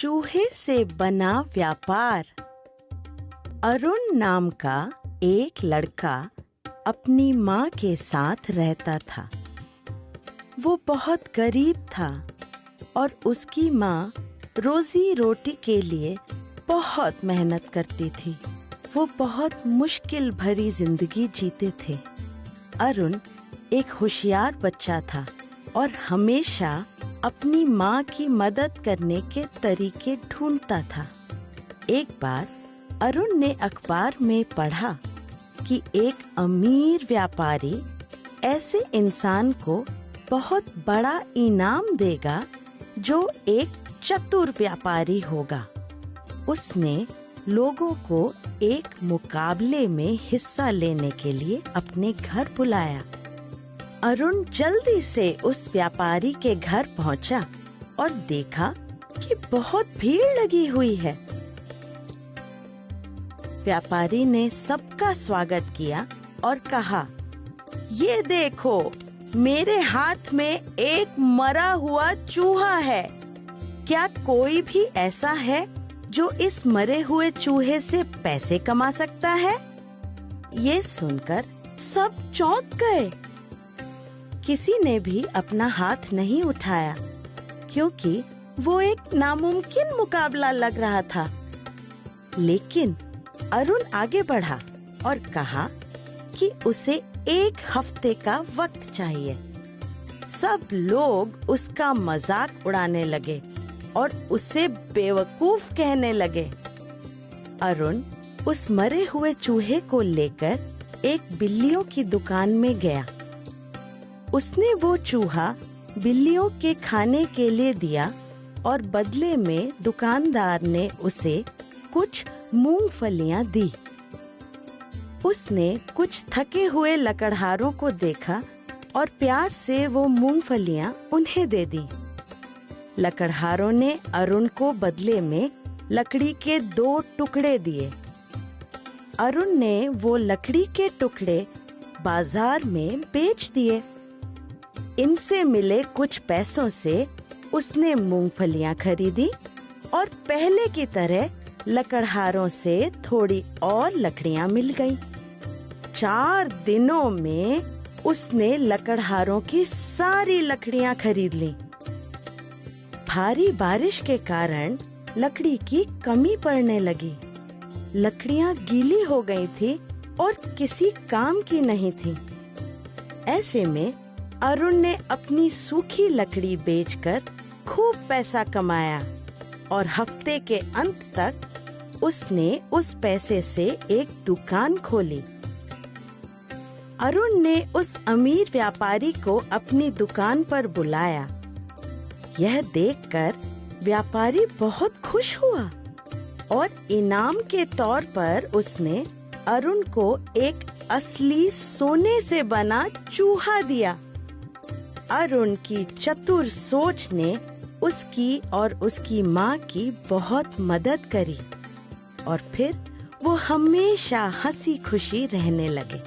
चूहे से बना व्यापार। अरुण नाम का एक लड़का अपनी माँ के साथ रहता था। वो बहुत गरीब था और उसकी माँ रोजी रोटी के लिए बहुत मेहनत करती थी। वो बहुत मुश्किल भरी जिंदगी जीते थे। अरुण एक होशियार बच्चा था और हमेशा अपनी माँ की मदद करने के तरीके ढूंढता था। एक बार अरुण ने अखबार में पढ़ा कि एक अमीर व्यापारी ऐसे इंसान को बहुत बड़ा इनाम देगा जो एक चतुर व्यापारी होगा। उसने लोगों को एक मुकाबले में हिस्सा लेने के लिए अपने घर बुलाया। अरुण जल्दी से उस व्यापारी के घर पहुंचा और देखा कि बहुत भीड़ लगी हुई है। व्यापारी ने सबका स्वागत किया और कहा, ये देखो, मेरे हाथ में एक मरा हुआ चूहा है। क्या कोई भी ऐसा है जो इस मरे हुए चूहे से पैसे कमा सकता है? ये सुनकर सब चौंक गए। किसी ने भी अपना हाथ नहीं उठाया क्योंकि वो एक नामुमकिन मुकाबला लग रहा था। लेकिन अरुण आगे बढ़ा और कहा कि उसे एक हफ्ते का वक्त चाहिए। सब लोग उसका मजाक उड़ाने लगे और उसे बेवकूफ कहने लगे। अरुण उस मरे हुए चूहे को लेकर एक बिल्लियों की दुकान में गया। उसने वो चूहा बिल्लियों के खाने के लिए दिया और बदले में दुकानदार ने उसे कुछ मूंगफलियां दी। उसने कुछ थके हुए लकड़हारों को देखा और प्यार से वो मूंगफलियां उन्हें दे दी। लकड़हारों ने अरुण को बदले में लकड़ी के 2 टुकड़े दिए। अरुण ने वो लकड़ी के टुकड़े बाजार में बेच दिए। इनसे मिले कुछ पैसों से उसने मूंगफलियां खरीदी और पहले की तरह लकड़हारों से थोड़ी और लकड़ियां मिल गईं। 4 दिनों में उसने लकड़हारों की सारी लकड़ियां खरीद लीं। भारी बारिश के कारण लकड़ी की कमी पड़ने लगी। लकड़ियां गीली हो गई थी और किसी काम की नहीं थी। ऐसे में अरुण ने अपनी सूखी लकड़ी बेचकर खूब पैसा कमाया और हफ्ते के अंत तक उसने उस पैसे से एक दुकान खोली। अरुण ने उस अमीर व्यापारी को अपनी दुकान पर बुलाया। यह देखकर व्यापारी बहुत खुश हुआ और इनाम के तौर पर उसने अरुण को एक असली सोने से बना चूहा दिया। अरुण की चतुर सोच ने उसकी और उसकी माँ की बहुत मदद करी और फिर वो हमेशा हंसी खुशी रहने लगे।